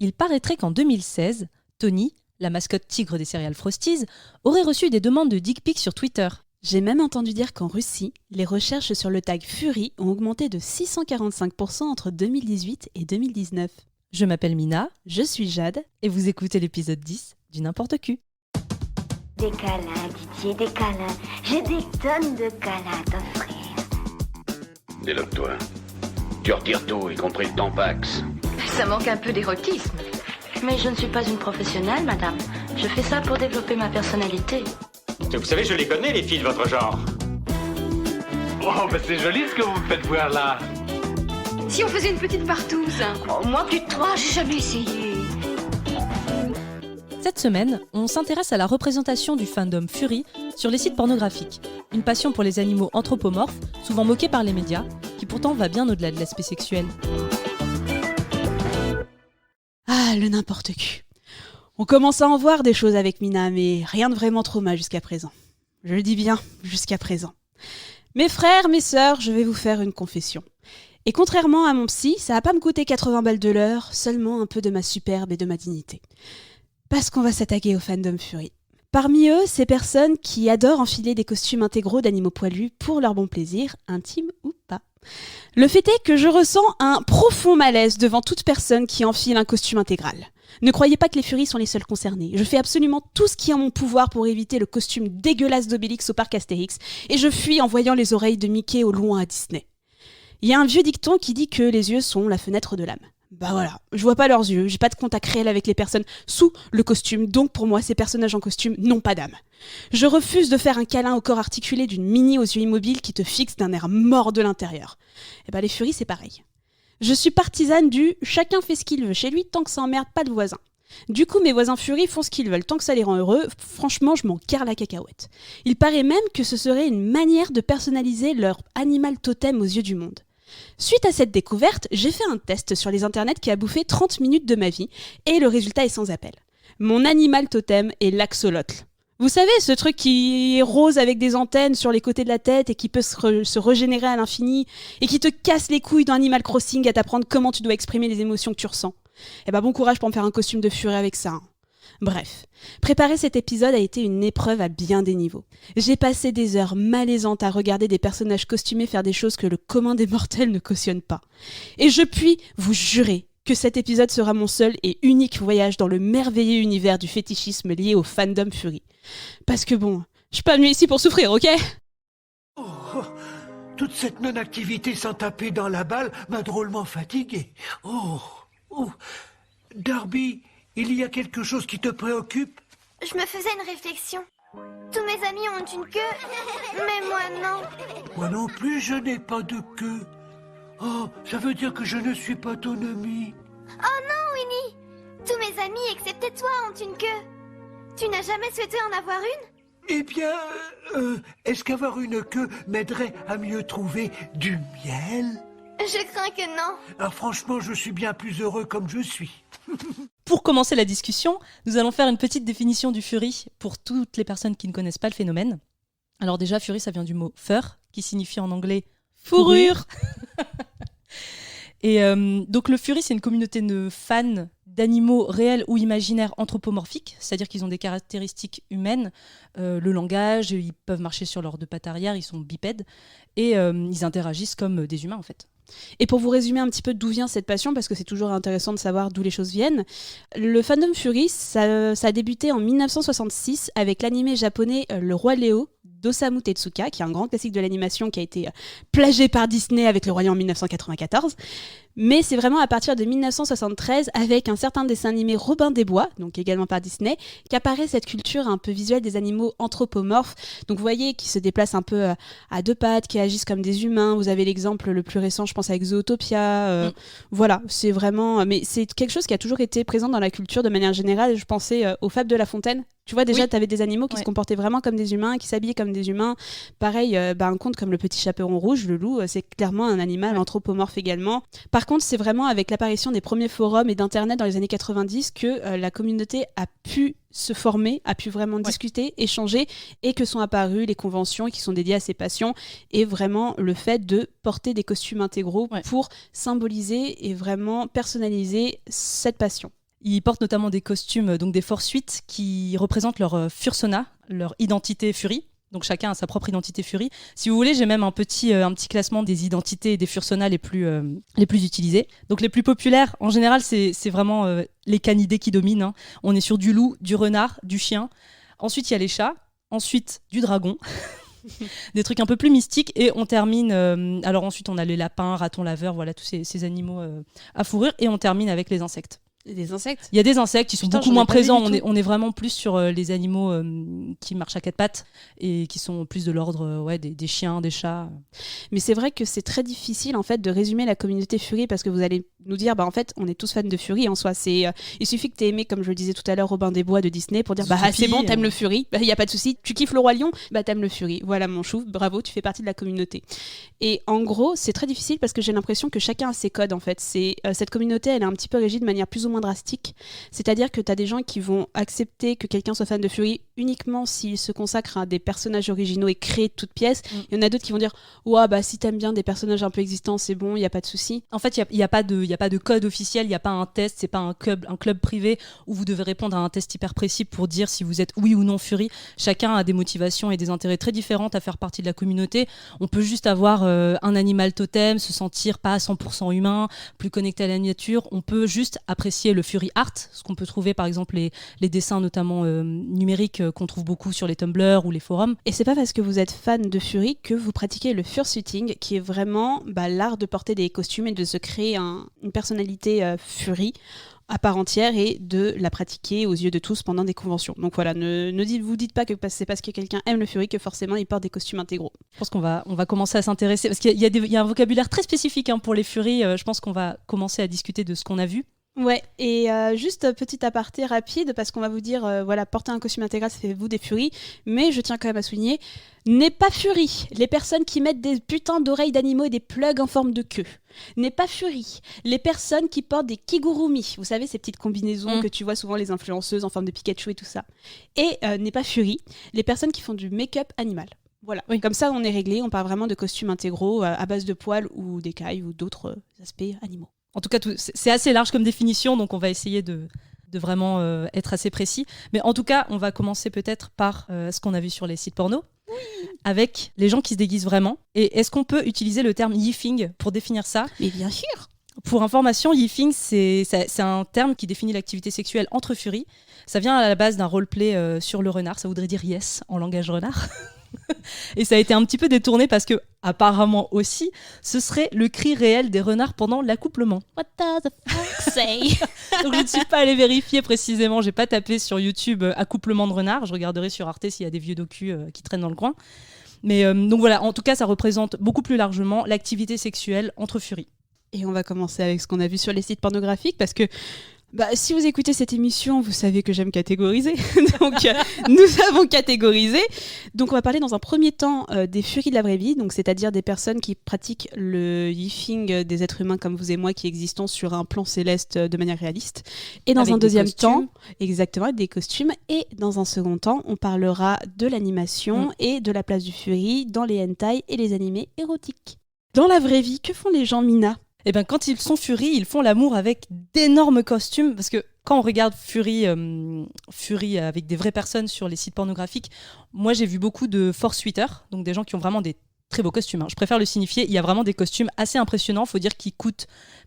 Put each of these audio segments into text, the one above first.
Il paraîtrait qu'en 2016, Tony, la mascotte tigre des céréales Frosties, aurait reçu des demandes de dick pics sur Twitter. J'ai même entendu dire qu'en Russie, les recherches sur le tag Fury ont augmenté de 645% entre 2018 et 2019. Je m'appelle Mina, Je suis Jade. et vous écoutez l'épisode 10 du N'importe Q. Des câlins, Didier, des câlins. J'ai des tonnes de câlins à t'offrir. Déloque-toi. Tu retires tout, y compris le tampax. Ça manque un peu d'érotisme. Mais je ne suis pas une professionnelle, madame. Je fais ça pour développer ma personnalité. Vous savez, je les connais, les filles de votre genre. Oh, bah c'est joli ce que vous me faites voir là. Si on faisait une petite partouze. Oh, moi, plus de 3, j'ai jamais essayé. Cette semaine, on s'intéresse à la représentation du fandom Fury sur les sites pornographiques. Une passion pour les animaux anthropomorphes, souvent moqués par les médias, qui pourtant va bien au-delà de l'aspect sexuel. Ah, le n'importe Q. On commence à en voir des choses avec Mina, mais rien de vraiment trauma jusqu'à présent. Je le dis bien, jusqu'à présent. Mes frères, mes sœurs, je vais vous faire une confession. Et contrairement à mon psy, ça va pas me coûter 80 balles de l'heure, seulement un peu de ma superbe et de ma dignité. Parce qu'on va s'attaquer au fandom Fury. Parmi eux, ces personnes qui adorent enfiler des costumes intégraux d'animaux poilus pour leur bon plaisir, intime ou pas. Le fait est que je ressens un profond malaise devant toute personne qui enfile un costume intégral. Ne croyez pas que les Furies sont les seuls concernés. Je fais absolument tout ce qui est en mon pouvoir pour éviter le costume dégueulasse d'Obélix au parc Astérix, et je fuis en voyant les oreilles de Mickey au loin à Disney. Il y a un vieux dicton qui dit que les yeux sont la fenêtre de l'âme. Bah voilà, je vois pas leurs yeux, j'ai pas de contact réel avec les personnes sous le costume, donc pour moi, ces personnages en costume n'ont pas d'âme. Je refuse de faire un câlin au corps articulé d'une mini aux yeux immobiles qui te fixe d'un air mort de l'intérieur. Et bah les Furies, c'est pareil. Je suis partisane du « chacun fait ce qu'il veut chez lui tant que ça emmerde pas le voisin ». Du coup, mes voisins Furies font ce qu'ils veulent tant que ça les rend heureux, franchement, je m'en carre la cacahuète. Il paraît même que ce serait une manière de personnaliser leur animal totem aux yeux du monde. Suite à cette découverte, j'ai fait un test sur les internets qui a bouffé 30 minutes de ma vie, et le résultat est sans appel. Mon animal totem est l'axolotl. Vous savez, ce truc qui est rose avec des antennes sur les côtés de la tête et qui peut se régénérer à l'infini, et qui te casse les couilles dans Animal Crossing à t'apprendre comment tu dois exprimer les émotions que tu ressens. Eh ben bon courage pour me faire un costume de furie avec ça. Bref, préparer cet épisode a été une épreuve à bien des niveaux. J'ai passé des heures malaisantes à regarder des personnages costumés faire des choses que le commun des mortels ne cautionne pas. Et je puis vous jurer que cet épisode sera mon seul et unique voyage dans le merveilleux univers du fétichisme lié au fandom Fury. Parce que bon, je suis pas venue ici pour souffrir, ok ? Oh, toute cette non-activité sans taper dans la balle m'a drôlement fatigué. Oh, Darby, il y a quelque chose qui te préoccupe ? Je me faisais une réflexion. Tous mes amis ont une queue, mais moi non. Moi non plus, je n'ai pas de queue. Oh, ça veut dire que je ne suis pas ton ami. Oh non, Winnie. Tous mes amis, excepté toi, ont une queue. Tu n'as jamais souhaité en avoir une ? Eh bien, est-ce qu'avoir une queue m'aiderait à mieux trouver du miel ? Je crains que non. Alors franchement, je suis bien plus heureux comme je suis. Pour commencer la discussion, nous allons faire une petite définition du Fury pour toutes les personnes qui ne connaissent pas le phénomène. Alors déjà, Fury, ça vient du mot fur, qui signifie en anglais fourrure. Et donc le Fury, c'est une communauté de fans d'animaux réels ou imaginaires anthropomorphiques, c'est-à-dire qu'ils ont des caractéristiques humaines, le langage, ils peuvent marcher sur leurs deux pattes arrière, ils sont bipèdes, et ils interagissent comme des humains en fait. Et pour vous résumer un petit peu d'où vient cette passion, parce que c'est toujours intéressant de savoir d'où les choses viennent, le fandom Fury, ça a débuté en 1966 avec l'animé japonais Le Roi Léo d'Osamu Tezuka, qui est un grand classique de l'animation qui a été plagié par Disney avec Le Roi Lion en 1994. Mais c'est vraiment à partir de 1973, avec un certain dessin animé Robin des Bois, donc également par Disney, qu'apparaît cette culture un peu visuelle des animaux anthropomorphes. Donc vous voyez, qui se déplacent un peu à deux pattes, qui agissent comme des humains. Vous avez l'exemple le plus récent, je pense, avec Zootopia. Voilà, c'est vraiment... Mais c'est quelque chose qui a toujours été présent dans la culture de manière générale. Je pensais aux Fables de La Fontaine. Tu vois, déjà, tu avais des animaux qui se comportaient vraiment comme des humains, qui s'habillaient comme des humains. Pareil, un conte comme Le Petit Chaperon Rouge, le loup, c'est clairement un animal anthropomorphe également. Par contre, c'est vraiment avec l'apparition des premiers forums et d'Internet dans les années 90 que la communauté a pu se former, a pu vraiment discuter, échanger, et que sont apparues les conventions qui sont dédiées à ces passions, et vraiment le fait de porter des costumes intégraux pour symboliser et vraiment personnaliser cette passion. Ils portent notamment des costumes, donc des Forsuites, qui représentent leur fursona, leur identité Furie. Donc chacun a sa propre identité Furie. Si vous voulez, j'ai même un petit classement des identités et des fursonas les plus utilisés. Donc les plus populaires, en général, c'est vraiment les canidés qui dominent. Hein. On est sur du loup, du renard, du chien. Ensuite, il y a les chats. Ensuite, du dragon. Des trucs un peu plus mystiques. Et on termine... alors ensuite, on a les lapins, ratons laveurs, voilà, tous ces animaux à fourrure. Et on termine avec les insectes. Des insectes. Il y a des insectes qui sont Putain, beaucoup j'en ai moins pas vu présents. du On est vraiment plus sur les animaux qui marchent à quatre pattes et qui sont plus de l'ordre des chiens, des chats. Mais c'est vrai que c'est très difficile en fait de résumer la communauté Furie parce que vous allez nous dire en fait on est tous fans de Furie en soi. Il suffit que tu aies aimé, comme je le disais tout à l'heure, Robin des Bois de Disney pour dire c'est bon, t'aimes le Furie, y a pas de souci. Tu kiffes le Roi Lion, t'aimes le Furie. Voilà mon chou, bravo, tu fais partie de la communauté. Et en gros c'est très difficile parce que j'ai l'impression que chacun a ses codes en fait. Cette communauté elle est un petit peu régie de manière plus ou moins drastique. C'est-à-dire que tu as des gens qui vont accepter que quelqu'un soit fan de Furie uniquement s'il se consacre à des personnages originaux et créés de toutes pièces. Il y en a d'autres qui vont dire si t'aimes bien des personnages un peu existants, c'est bon, il n'y a pas de souci. En fait, il n'y a pas de code officiel, il n'y a pas un test, c'est pas un club privé où vous devez répondre à un test hyper précis pour dire si vous êtes oui ou non Furie. Chacun a des motivations et des intérêts très différents à faire partie de la communauté. On peut juste avoir un animal totem, se sentir pas à 100% humain, plus connecté à la nature. On peut juste apprécier le Furie art, ce qu'on peut trouver par exemple les dessins notamment numériques qu'on trouve beaucoup sur les Tumblr ou les forums. Et c'est pas parce que vous êtes fan de Furie que vous pratiquez le fursuiting, qui est vraiment l'art de porter des costumes et de se créer une personnalité Furie à part entière et de la pratiquer aux yeux de tous pendant des conventions. Donc voilà, vous dites pas que c'est parce que quelqu'un aime le Furie que forcément il porte des costumes intégraux. Je pense qu'on va commencer à s'intéresser, parce qu'il y a un vocabulaire très spécifique pour les Furies. Je pense qu'on va commencer à discuter de ce qu'on a vu. Ouais, et juste petit aparté rapide, parce qu'on va vous dire, porter un costume intégral, ça fait vous des Furies, mais je tiens quand même à souligner, n'est pas Furie les personnes qui mettent des putains d'oreilles d'animaux et des plugs en forme de queue. N'est pas Furie les personnes qui portent des kigurumi, vous savez, ces petites combinaisons que tu vois souvent les influenceuses en forme de Pikachu et tout ça. Et n'est pas Furie les personnes qui font du make-up animal. Voilà, Comme ça on est réglé, on parle vraiment de costumes intégraux à base de poils ou d'écailles ou d'autres aspects animaux. En tout cas, c'est assez large comme définition, donc on va essayer de vraiment être assez précis. Mais en tout cas, on va commencer peut-être par ce qu'on a vu sur les sites porno, avec les gens qui se déguisent vraiment. Et est-ce qu'on peut utiliser le terme yifing pour définir ça ? Mais bien sûr. Pour information, yifing, c'est un terme qui définit l'activité sexuelle entre furies. Ça vient à la base d'un roleplay sur le renard, ça voudrait dire yes en langage renard. Et ça a été un petit peu détourné parce que, apparemment aussi, ce serait le cri réel des renards pendant l'accouplement. What does the fuck say? Donc je ne suis pas allée vérifier précisément, j'ai pas tapé sur YouTube accouplement de renards, je regarderai sur Arte s'il y a des vieux docus qui traînent dans le coin. Mais donc voilà, en tout cas ça représente beaucoup plus largement l'activité sexuelle entre furies. Et on va commencer avec ce qu'on a vu sur les sites pornographiques parce que si vous écoutez cette émission, vous savez que j'aime catégoriser. Donc, nous avons catégorisé. Donc, on va parler dans un premier temps des furies de la vraie vie, donc c'est-à-dire des personnes qui pratiquent le yifing des êtres humains comme vous et moi qui existons sur un plan céleste de manière réaliste. Et dans avec un deuxième costumes. temps, exactement, des costumes. Et dans un second temps, on parlera de l'animation et de la place du furie dans les hentai et les animés érotiques. Dans la vraie vie, que font les gens, Mina ? Eh bien, quand ils sont furies, ils font l'amour avec d'énormes costumes. Parce que quand on regarde Fury avec des vraies personnes sur les sites pornographiques, moi j'ai vu beaucoup de force-suiteurs, donc des gens qui ont vraiment des très beaux costumes. Je préfère le signifier, il y a vraiment des costumes assez impressionnants. Il faut dire qu'ils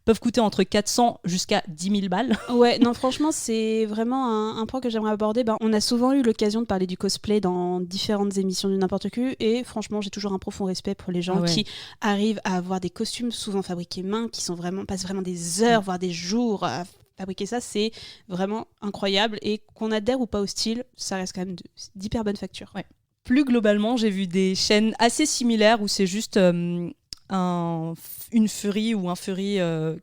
peuvent coûter entre 400 jusqu'à 10 000 balles. Ouais, non, franchement, c'est vraiment un point que j'aimerais aborder. On a souvent eu l'occasion de parler du cosplay dans différentes émissions du N'importe Q, et franchement, j'ai toujours un profond respect pour les gens qui arrivent à avoir des costumes souvent fabriqués main, qui passent vraiment des heures, voire des jours à fabriquer ça. C'est vraiment incroyable, et qu'on adhère ou pas au style, ça reste quand même d'hyper bonne facture. Ouais. Plus globalement, j'ai vu des chaînes assez similaires où c'est juste une furie ou un furie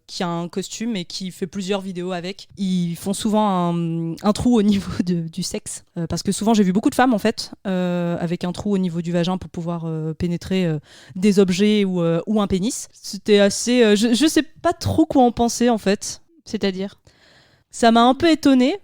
qui a un costume et qui fait plusieurs vidéos avec. Ils font souvent un trou au niveau du sexe, parce que souvent j'ai vu beaucoup de femmes en fait avec un trou au niveau du vagin pour pouvoir pénétrer des objets ou un pénis. C'était assez... je sais pas trop quoi en penser en fait. C'est-à-dire ? Ça m'a un peu étonnée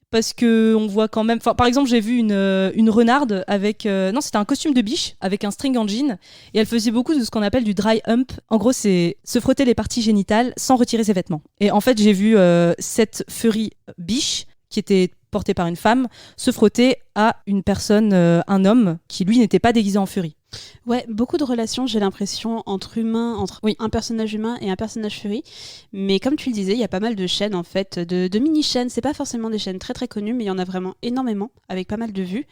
parce que on voit quand même. Par exemple, j'ai vu une renarde avec. Non, c'était un costume de biche avec un string en jean, et elle faisait beaucoup de ce qu'on appelle du dry hump. En gros, c'est se frotter les parties génitales sans retirer ses vêtements. Et en fait, j'ai vu cette furie biche qui était portée par une femme se frotter à une personne, un homme qui lui n'était pas déguisé en furie. Ouais, beaucoup de relations, j'ai l'impression, entre un personnage humain et un personnage furie. Mais comme tu le disais, il y a pas mal de chaînes, en fait, de mini-chaînes. C'est pas forcément des chaînes très très connues, mais il y en a vraiment énormément, avec pas mal de vues.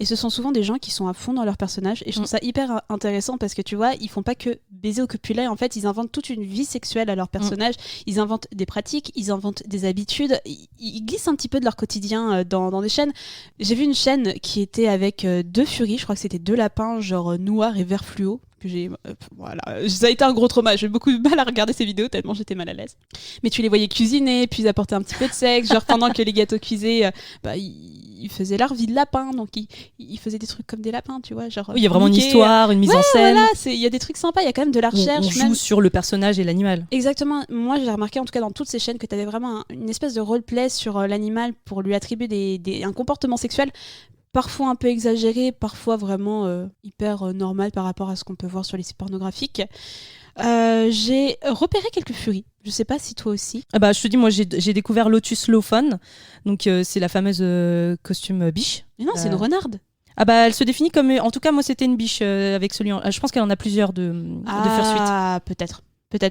Et ce sont souvent des gens qui sont à fond dans leur personnage. Et je trouve ça hyper intéressant parce que tu vois, ils font pas que baiser au copulet. En fait, ils inventent toute une vie sexuelle à leur personnage. Ils inventent des pratiques, ils inventent des habitudes. Ils glissent un petit peu de leur quotidien dans des chaînes. J'ai vu une chaîne qui était avec 2 furies, je crois que c'était 2 lapins, genre noir et vert fluo. Que j'ai voilà, ça a été un gros trauma, j'ai beaucoup de mal à regarder ces vidéos tellement j'étais mal à l'aise. Mais tu les voyais cuisiner, puis apporter un petit peu de sexe, genre pendant que les gâteaux cuisaient, ils faisaient leur vie de lapin, donc ils faisaient des trucs comme des lapins, tu vois, genre Oui, il y a vraiment une histoire, une mise en scène. Voilà, il y a des trucs sympas, il y a quand même de la recherche. On joue sur le personnage et l'animal. Exactement. Moi, j'ai remarqué en tout cas dans toutes ces chaînes que tu avais vraiment une espèce de roleplay sur l'animal pour lui attribuer un comportement sexuel. Parfois un peu exagéré, parfois vraiment hyper normal par rapport à ce qu'on peut voir sur les sites pornographiques. J'ai repéré quelques furies. Je sais pas si toi aussi. Je te dis, moi j'ai découvert Lotus Lawfon, donc c'est la fameuse costume biche. Mais non, c'est une renarde. Elle se définit comme, en tout cas moi c'était une biche avec celui. Je pense qu'elle en a plusieurs de fursuit. Ah, peut-être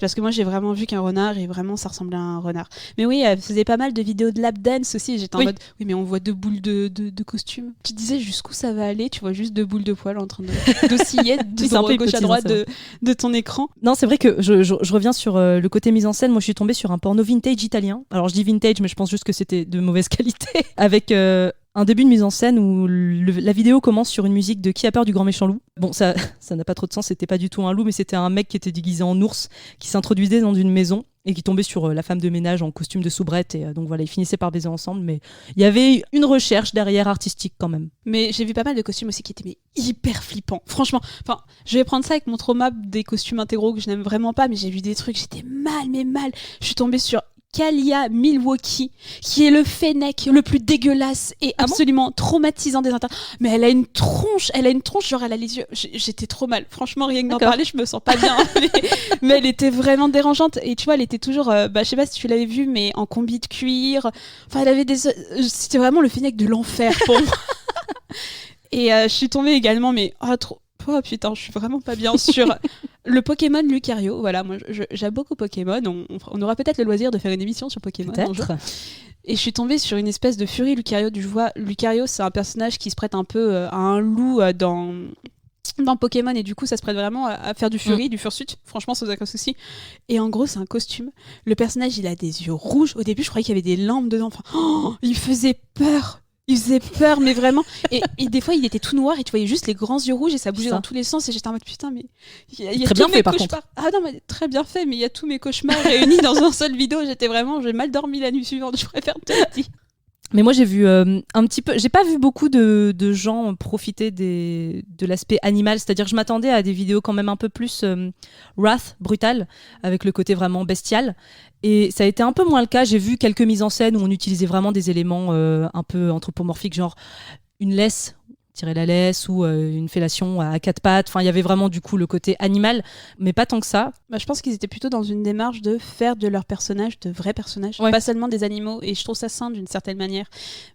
parce que moi j'ai vraiment vu qu'un renard et vraiment ça ressemblait à un renard. Mais oui, elle faisait pas mal de vidéos de lap dance aussi et j'étais en mode oui mais on voit 2 boules de costume. Tu te disais jusqu'où ça va aller, tu vois juste 2 boules de poils en train d'osciller de gauche à droite de ton écran. Non, c'est vrai que je reviens sur le côté mise en scène. Moi je suis tombée sur un porno vintage italien. Alors je dis vintage mais je pense juste que c'était de mauvaise qualité avec un début de mise en scène où la vidéo commence sur une musique de Qui a peur du grand méchant loup. Bon, ça n'a pas trop de sens, c'était pas du tout un loup, mais c'était un mec qui était déguisé en ours, qui s'introduisait dans une maison et qui tombait sur la femme de ménage en costume de soubrette. Et donc voilà, ils finissaient par baiser ensemble, mais il y avait une recherche derrière artistique quand même. Mais j'ai vu pas mal de costumes aussi qui étaient hyper flippants. Franchement, je vais prendre ça avec mon trauma des costumes intégraux que je n'aime vraiment pas, mais j'ai vu des trucs, j'étais mal. Je suis tombée sur Kalia Milwaukee, qui est le fennec le plus dégueulasse et absolument traumatisant des internet. Mais elle a une tronche, genre elle a les yeux. J'étais trop mal. Franchement, rien que d'en parler, je me sens pas bien. mais elle était vraiment dérangeante. Et tu vois, elle était toujours, je sais pas si tu l'avais vue, mais en combi de cuir. Enfin, elle avait c'était vraiment le fennec de l'enfer pour moi. Et je suis tombée également, mais oh putain, je suis vraiment pas bien sur le Pokémon Lucario. Voilà, moi j'aime beaucoup Pokémon. On aura peut-être le loisir de faire une émission sur Pokémon. Peut-être. Et je suis tombée sur une espèce de furie Lucario. Je vois, Lucario, c'est un personnage qui se prête un peu à un loup dans Pokémon, et du coup ça se prête vraiment à faire du furie, du fursuit, franchement sans aucun souci. Et en gros c'est un costume. Le personnage il a des yeux rouges. Au début je croyais qu'il y avait des lampes dedans. Il faisait peur. Mais vraiment. Et des fois, il était tout noir et tu voyais juste les grands yeux rouges et ça bougeait dans tous les sens. Et j'étais en mode putain, mais il y a très tous bien mes fait, par cauchemars. contre. Ah non, mais très bien fait, mais il y a tous mes cauchemars réunis dans une seule vidéo. J'ai mal dormi la nuit suivante, je préfère te le dire. Mais moi j'ai vu un petit peu, j'ai pas vu beaucoup de gens profiter de l'aspect animal, c'est-à-dire que je m'attendais à des vidéos quand même un peu plus wrath, brutales, avec le côté vraiment bestial, et ça a été un peu moins le cas. J'ai vu quelques mises en scène où on utilisait vraiment des éléments un peu anthropomorphiques, genre une laisse, tirer la laisse, ou une fellation à 4 pattes. Enfin, il y avait vraiment du coup le côté animal, mais pas tant que ça. Je pense qu'ils étaient plutôt dans une démarche de faire de leurs personnages de vrais personnages, pas seulement des animaux, et je trouve ça sain d'une certaine manière.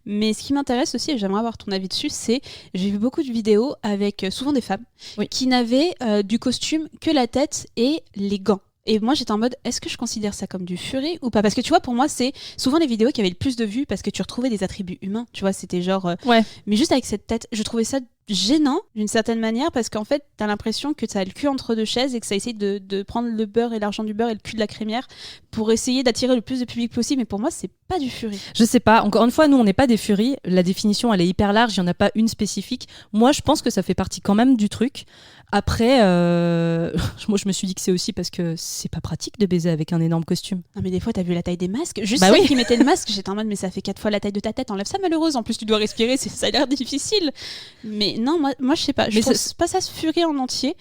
Mais ce qui m'intéresse aussi, et j'aimerais avoir ton avis dessus, c'est j'ai vu beaucoup de vidéos avec souvent des femmes qui n'avaient du costume que la tête et les gants. Et moi j'étais en mode, est-ce que je considère ça comme du furie ou pas? Parce que tu vois, pour moi c'est souvent les vidéos qui avaient le plus de vues parce que tu retrouvais des attributs humains, tu vois, c'était genre mais juste avec cette tête. Je trouvais ça gênant d'une certaine manière parce qu'en fait t'as l'impression que t'as le cul entre deux chaises et que ça essaye de prendre le beurre et l'argent du beurre et le cul de la crémière pour essayer d'attirer le plus de public possible. Mais pour moi c'est pas du furie. Je sais pas, encore une fois nous on n'est pas des furies, la définition elle est hyper large, il n'y en a pas une spécifique. Moi je pense que ça fait partie quand même du truc. Après moi je me suis dit que c'est aussi parce que c'est pas pratique de baiser avec un énorme costume. Non mais des fois t'as vu la taille des masques, juste celle qui mettait le masque, j'étais en mode mais ça fait 4 fois la taille de ta tête, enlève ça malheureuse, en plus tu dois respirer, ça a l'air difficile. Mais non, moi je sais pas, je pense pas ça se furie en entier.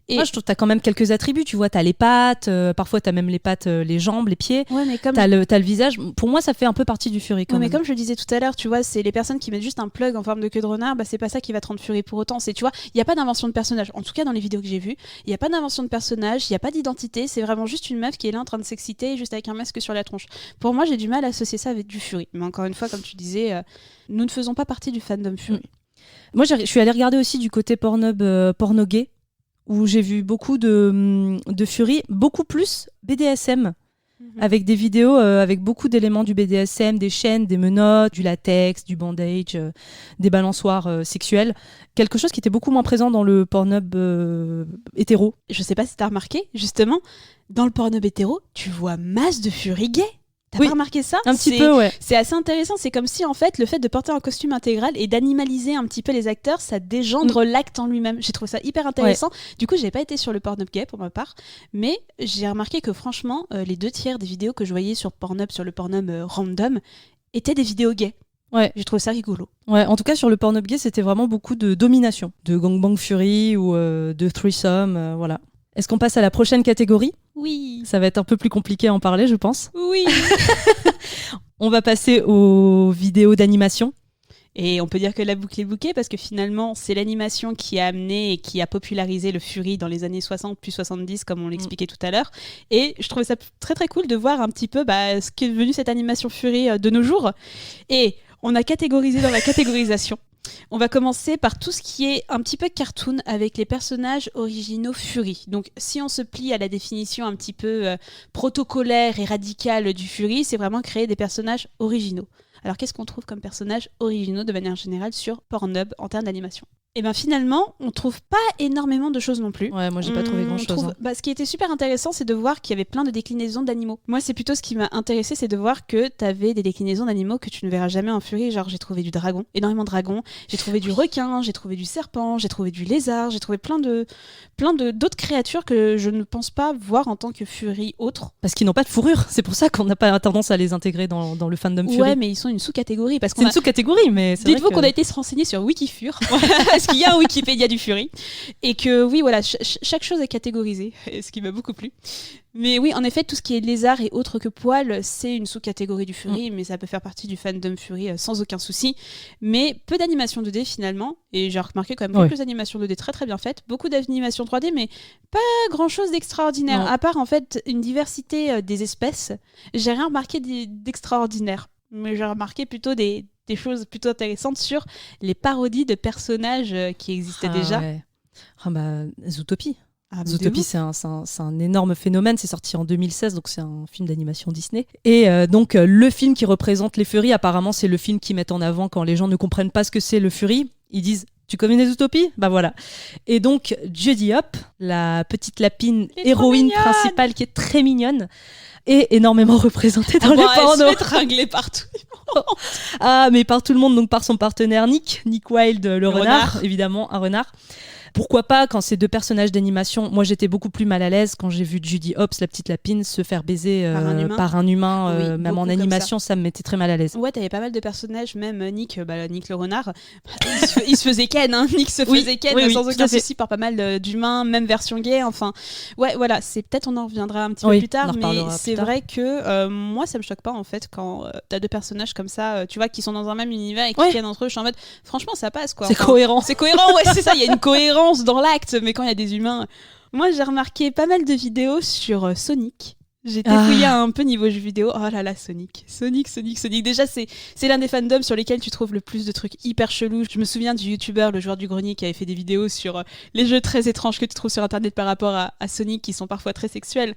Et Moi, je trouve que t'as quand même quelques attributs. Tu vois, t'as les pattes, parfois t'as même les pattes, les jambes, les pieds. ouais, mais comme T'as le visage. Pour moi, ça fait un peu partie du Fury quand Ouais, mais même. comme je le disais tout à l'heure, tu vois, c'est les personnes qui mettent juste un plug en forme de queue de renard, bah c'est pas ça qui va te rendre Fury pour autant. C'est, tu vois, il y a pas d'invention de personnage. En tout cas, dans les vidéos que j'ai vues, il y a pas d'invention de personnage, il y a pas d'identité. C'est vraiment juste une meuf qui est là en train de s'exciter, juste avec un masque sur la tronche. Pour moi, j'ai du mal à associer ça avec du Fury. Mais encore une fois, comme tu disais, nous ne faisons pas partie du fandom Fury. Moi, je suis allée regarder aussi du côté Pornhub, porno gay, où j'ai vu beaucoup de Fury, beaucoup plus BDSM, avec des vidéos avec beaucoup d'éléments du BDSM, des chaînes, des menottes, du latex, du bandage, des balançoires sexuels. Quelque chose qui était beaucoup moins présent dans le Pornhub hétéro. Je sais pas si t'as remarqué, justement, dans le Pornhub hétéro, tu vois masse de Fury gay. T'as Oui, pas remarqué ça? Un petit peu, ouais. C'est assez intéressant, c'est comme si en fait le fait de porter un costume intégral et d'animaliser un petit peu les acteurs, ça dégendre l'acte en lui-même. J'ai trouvé ça hyper intéressant. Du coup, j'ai pas été sur le Pornhub gay pour ma part, mais j'ai remarqué que franchement, les 2/3 des vidéos que je voyais sur Pornhub, sur le Pornhub random, étaient des vidéos gays. Ouais. J'ai trouvé ça rigolo. Ouais, en tout cas sur le Pornhub gay, c'était vraiment beaucoup de domination, de gangbang fury ou de threesome, voilà. Est-ce qu'on passe à la prochaine catégorie ? Oui. Ça va être un peu plus compliqué à en parler, je pense. Oui. On va passer aux vidéos d'animation. Et on peut dire que la boucle est bouclée parce que finalement, c'est l'animation qui a amené et qui a popularisé le Fury dans les années 60 puis 70, comme on l'expliquait tout à l'heure. Et je trouvais ça très très cool de voir un petit peu ce qu'est devenu cette animation Fury de nos jours. Et on a catégorisé dans la catégorisation. On va commencer par tout ce qui est un petit peu cartoon avec les personnages originaux Fury. Donc si on se plie à la définition un petit peu protocolaire et radicale du Fury, c'est vraiment créer des personnages originaux. Alors qu'est-ce qu'on trouve comme personnages originaux de manière générale sur Pornhub en termes d'animation ? Et bien finalement, on trouve pas énormément de choses non plus. Ouais, moi j'ai pas trouvé grand-chose. Ce qui était super intéressant, c'est de voir qu'il y avait plein de déclinaisons d'animaux. Moi, c'est plutôt ce qui m'a intéressé, c'est de voir que t'avais des déclinaisons d'animaux que tu ne verras jamais en Fury. Genre, j'ai trouvé du dragon, énormément de dragons. J'ai trouvé du requin, j'ai trouvé du serpent, j'ai trouvé du lézard, j'ai trouvé plein d'autres créatures que je ne pense pas voir en tant que Fury autre. Parce qu'ils n'ont pas de fourrure. C'est pour ça qu'on n'a pas tendance à les intégrer dans le fandom Fury. Ouais, mais ils sont une sous-catégorie. C'est une sous-catégorie, mais c'est Dites-vous vrai qu'on a été se renseigner sur Wikifur, parce qu'il y a un Wikipédia du Fury, et que oui, voilà, chaque chose est catégorisée, ce qui m'a beaucoup plu. Mais oui, en effet, tout ce qui est lézard et autre que poil, c'est une sous-catégorie du Fury, mais ça peut faire partie du fandom Fury sans aucun souci. Mais peu d'animations 2D finalement, et j'ai remarqué quand même quelques animations 2D très très bien faites, beaucoup d'animations 3D, mais pas grand-chose d'extraordinaire, à part en fait une diversité des espèces. J'ai rien remarqué d'extraordinaire, mais j'ai remarqué plutôt des choses plutôt intéressantes sur les parodies de personnages qui existaient déjà. Ouais. Zootopie. Zootopie, c'est un énorme phénomène. C'est sorti en 2016, donc c'est un film d'animation Disney. Et donc, le film qui représente les Fury, apparemment, c'est le film qu'ils mettent en avant quand les gens ne comprennent pas ce que c'est le Fury. Ils disent « Tu connais Zootopie ?» Bah voilà. Et donc, Juddy Hop, la petite lapine héroïne principale qui est très mignonne, est énormément représentée dans les pornos. Elle se fait tringler partout. Mais par tout le monde, donc par son partenaire Nick Wilde, le renard, évidemment, un renard. Pourquoi pas quand c'est deux personnages d'animation. Moi j'étais beaucoup plus mal à l'aise quand j'ai vu Juddy Hopps, la petite lapine, se faire baiser par un humain, oui, même en animation, ça me mettait très mal à l'aise. Ouais, t'avais pas mal de personnages, même Nick le renard, il se faisait ken, hein. Nick se faisait ken sans aucun souci par pas mal d'humains, même version gay, enfin. Ouais, voilà, c'est peut-être on en reviendra un petit peu plus tard, mais c'est vrai que moi ça me choque pas en fait quand t'as deux personnages comme ça, tu vois, qui sont dans un même univers et qui tiennent entre eux, je suis en mode, franchement ça passe quoi. C'est cohérent. C'est cohérent, ouais, c'est ça, il y a une cohérence dans l'acte, mais quand il y a des humains. Moi j'ai remarqué pas mal de vidéos sur Sonic. J'ai fouillé un peu niveau jeux vidéo. Oh là là, Sonic. Déjà, c'est l'un des fandoms sur lesquels tu trouves le plus de trucs hyper chelous. Je me souviens du youtubeur, le joueur du grenier, qui avait fait des vidéos sur les jeux très étranges que tu trouves sur internet par rapport à Sonic, qui sont parfois très sexuels.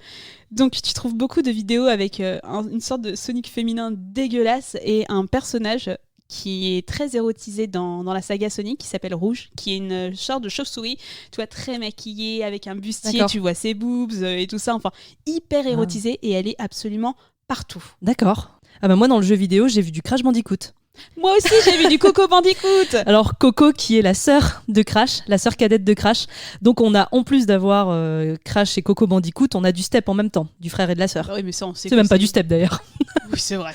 Donc tu trouves beaucoup de vidéos avec une sorte de Sonic féminin dégueulasse et un personnage qui est très érotisé dans la saga Sonic, qui s'appelle Rouge, qui est une sorte de chauve-souris, tu vois, très maquillée, avec un bustier, tu vois ses boobs et tout ça, enfin, hyper érotisée, et elle est absolument partout. D'accord. Ah bah moi, dans le jeu vidéo, j'ai vu du Crash Bandicoot. Moi aussi, j'ai vu du Coco Bandicoot. Alors, Coco, qui est la sœur de Crash, la sœur cadette de Crash. Donc, on a, en plus d'avoir Crash et Coco Bandicoot, on a du step en même temps, du frère et de la sœur. Oui, mais ça, on sait c'est même pas du step, d'ailleurs. Oui, c'est vrai.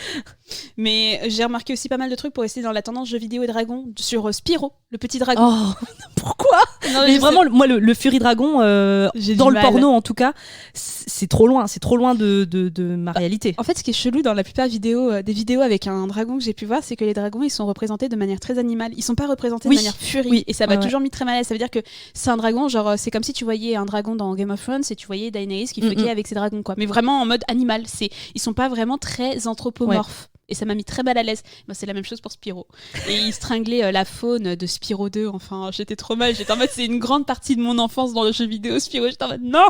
Mais j'ai remarqué aussi pas mal de trucs pour rester dans la tendance jeux vidéo et dragons sur Spyro, le petit dragon. Oh, pourquoi? Non, Mais je vraiment, moi, le Fury Dragon, J'ai dans du le mal. porno en tout cas, c'est trop loin de ma réalité. En fait, ce qui est chelou dans la plupart des vidéos avec un dragon que j'ai pu voir, c'est que les dragons, ils sont représentés de manière très animale. Ils sont pas représentés Oui. de manière furie. Oui. Et ça m'a Ouais, toujours mis très mal à l'aise. Ça veut dire que c'est un dragon, genre, c'est comme si tu voyais un dragon dans Game of Thrones et tu voyais Daenerys qui fuckait avec ses dragons, quoi. Mais vraiment en mode animal. Ils sont pas vraiment très anthropomorphes. Et ça m'a mis très mal à l'aise. Moi, c'est la même chose pour Spyro. Et il stringlait la faune de Spyro 2. Enfin, j'étais trop mal. J'étais en mode, c'est une grande partie de mon enfance dans le jeu vidéo Spyro. J'étais en mode, non,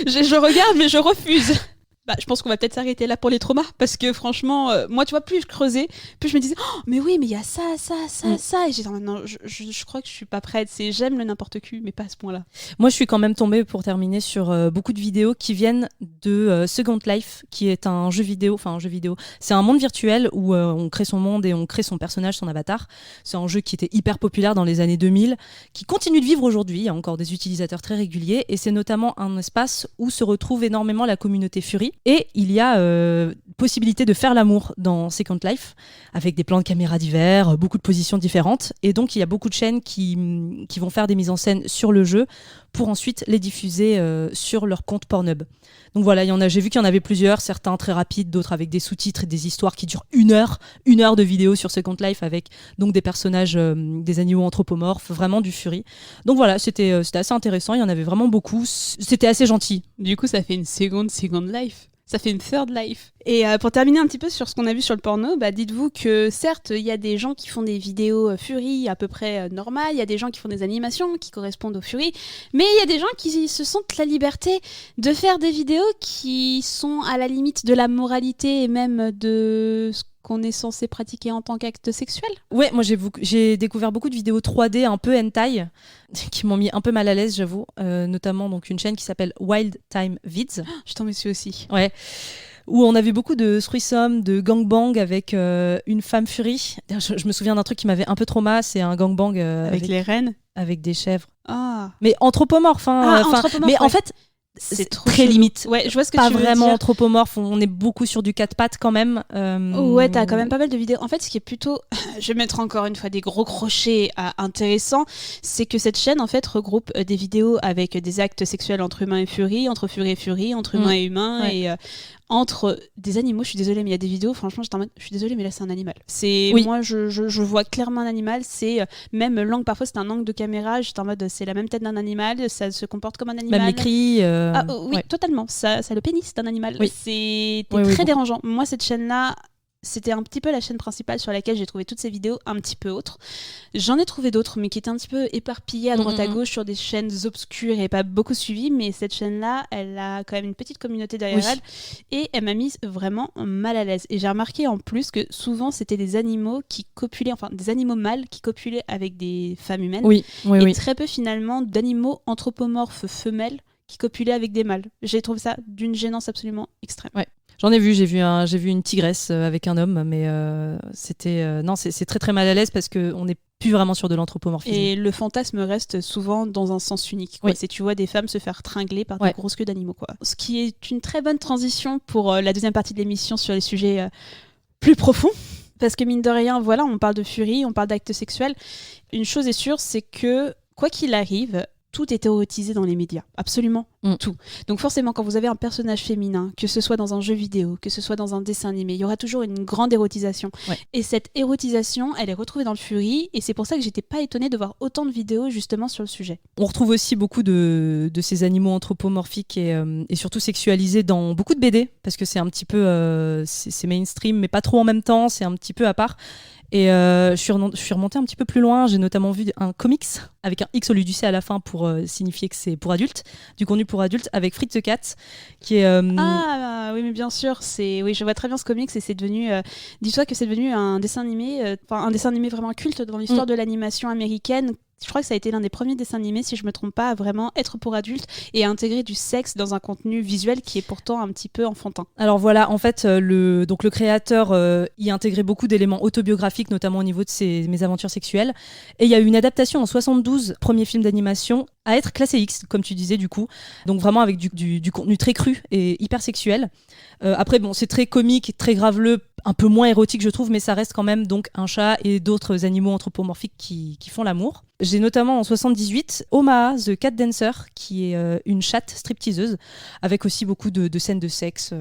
je regarde, mais je refuse. Bah, je pense qu'on va peut-être s'arrêter là pour les traumas. Parce que franchement, moi, tu vois, plus je creusais, plus je me disais, oh, mais oui, mais il y a ça. Et j'étais en mode, non, je crois que je suis pas prête. J'aime le n'importe qui, mais pas à ce point-là. Moi, je suis quand même tombée, pour terminer, sur beaucoup de vidéos qui viennent de Second Life, qui est un jeu vidéo. C'est un monde virtuel où on crée son monde et on crée son personnage, son avatar. C'est un jeu qui était hyper populaire dans les années 2000, qui continue de vivre aujourd'hui. Il y a encore des utilisateurs très réguliers. Et c'est notamment un espace où se retrouve énormément la communauté Fury. Et il y a possibilité de faire l'amour dans Second Life, avec des plans de caméra divers, beaucoup de positions différentes. Et donc, il y a beaucoup de chaînes qui vont faire des mises en scène sur le jeu pour ensuite les diffuser sur leur compte Pornhub. Donc voilà, j'ai vu qu'il y en avait plusieurs, certains très rapides, d'autres avec des sous-titres et des histoires qui durent une heure de vidéo sur Second Life, avec donc des personnages, des animaux anthropomorphes, vraiment du Fury. Donc voilà, c'était assez intéressant, il y en avait vraiment beaucoup, c'était assez gentil. Du coup, ça fait une Second Life. Ça fait une third life. Et pour terminer un petit peu sur ce qu'on a vu sur le porno, bah dites-vous que certes, il y a des gens qui font des vidéos Fury à peu près normales, il y a des gens qui font des animations qui correspondent au Fury, mais il y a des gens qui se sentent la liberté de faire des vidéos qui sont à la limite de la moralité et même de ce qu'on est censé pratiquer en tant qu'acte sexuel. Ouais, moi j'ai découvert beaucoup de vidéos 3D un peu hentai qui m'ont mis un peu mal à l'aise, j'avoue, notamment donc une chaîne qui s'appelle Wild Time Vids. Je t'en mets dessus aussi. Ouais. Où on avait beaucoup de threesome, de gangbang avec une femme Fury. Je me souviens d'un truc qui m'avait un peu trauma, c'est un gangbang avec les reines, avec des chèvres. Ah. Mais anthropomorphe, anthropomorphe, mais ouais. en fait, c'est trop très chelou. limite. Ouais, je vois ce que pas tu veux vraiment dire. anthropomorphe, on est beaucoup sur du 4 pattes quand même. Ouais, t'as quand même pas mal de vidéos. En fait, ce qui est plutôt, je vais mettre encore une fois des gros crochets intéressants, c'est que cette chaîne en fait regroupe des vidéos avec des actes sexuels entre humains et Fury, entre Fury et Fury, entre humains et humains, Ouais. et entre des animaux. Je suis désolée, mais il y a des vidéos, franchement, j'étais en mode, je suis désolée, mais là c'est un animal. Moi, je vois clairement un animal. C'est même l'angle, parfois c'est un angle de caméra. J'étais en mode, c'est la même tête d'un animal, ça se comporte comme un animal. Même les cris. Oui, ouais. totalement. Ça le pénis d'un animal. Oui. C'était Oui, très bon. dérangeant. Moi, cette chaîne-là, c'était un petit peu la chaîne principale sur laquelle j'ai trouvé toutes ces vidéos un petit peu autres. J'en ai trouvé d'autres, mais qui étaient un petit peu éparpillées à droite à gauche sur des chaînes obscures et pas beaucoup suivies. Mais cette chaîne-là, elle a quand même une petite communauté derrière elle. Et elle m'a mise vraiment mal à l'aise. Et j'ai remarqué en plus que souvent, c'était des animaux qui copulaient, enfin des animaux mâles qui copulaient avec des femmes humaines. Oui. Et très peu finalement d'animaux anthropomorphes femelles qui copulaient avec des mâles. J'ai trouvé ça d'une gênance absolument extrême. Ouais. J'en ai vu, j'ai vu une tigresse avec un homme, mais c'était non, c'est très très mal à l'aise parce que on n'est plus vraiment sur de l'anthropomorphisme. Et le fantasme reste souvent dans un sens unique. Quoi. Oui. C'est, tu vois des femmes se faire tringler par des grosses queues d'animaux. Quoi. Ce qui est une très bonne transition pour la deuxième partie de l'émission sur les sujets plus profonds. Parce que mine de rien, voilà, on parle de Fury, on parle d'actes sexuels. Une chose est sûre, c'est que quoi qu'il arrive, tout est érotisé dans les médias, absolument tout. Donc forcément, quand vous avez un personnage féminin, que ce soit dans un jeu vidéo, que ce soit dans un dessin animé, il y aura toujours une grande érotisation. Ouais. Et cette érotisation, elle est retrouvée dans le Fury, et c'est pour ça que j'étais pas étonnée de voir autant de vidéos justement sur le sujet. On retrouve aussi beaucoup de ces animaux anthropomorphiques et surtout sexualisés dans beaucoup de BD, parce que c'est un petit peu c'est mainstream, mais pas trop en même temps, c'est un petit peu à part. Et je suis remontée un petit peu plus loin, j'ai notamment vu un comics avec un X au lieu du C à la fin pour signifier que c'est pour adultes, du contenu pour adultes, avec Fritz the Cat, qui est... Ah oui, mais bien sûr, oui, je vois très bien ce comics et c'est devenu... dis-toi que c'est devenu un dessin animé vraiment culte dans l'histoire de l'animation américaine. Je crois que ça a été l'un des premiers dessins animés, si je me trompe pas, à vraiment être pour adultes et à intégrer du sexe dans un contenu visuel qui est pourtant un petit peu enfantin. Alors voilà, en fait, le créateur y intégrait beaucoup d'éléments autobiographiques, notamment au niveau de ses mésaventures sexuelles. Et il y a eu une adaptation en 72, premier film d'animation, à être classé X, comme tu disais du coup. Donc vraiment avec du contenu très cru et hyper sexuel. Après, bon, c'est très comique, très graveleux, un peu moins érotique je trouve, mais ça reste quand même donc un chat et d'autres animaux anthropomorphiques qui font l'amour. J'ai notamment en 78 Omaha, The Cat Dancer, qui est une chatte stripteaseuse, avec aussi beaucoup de scènes de sexe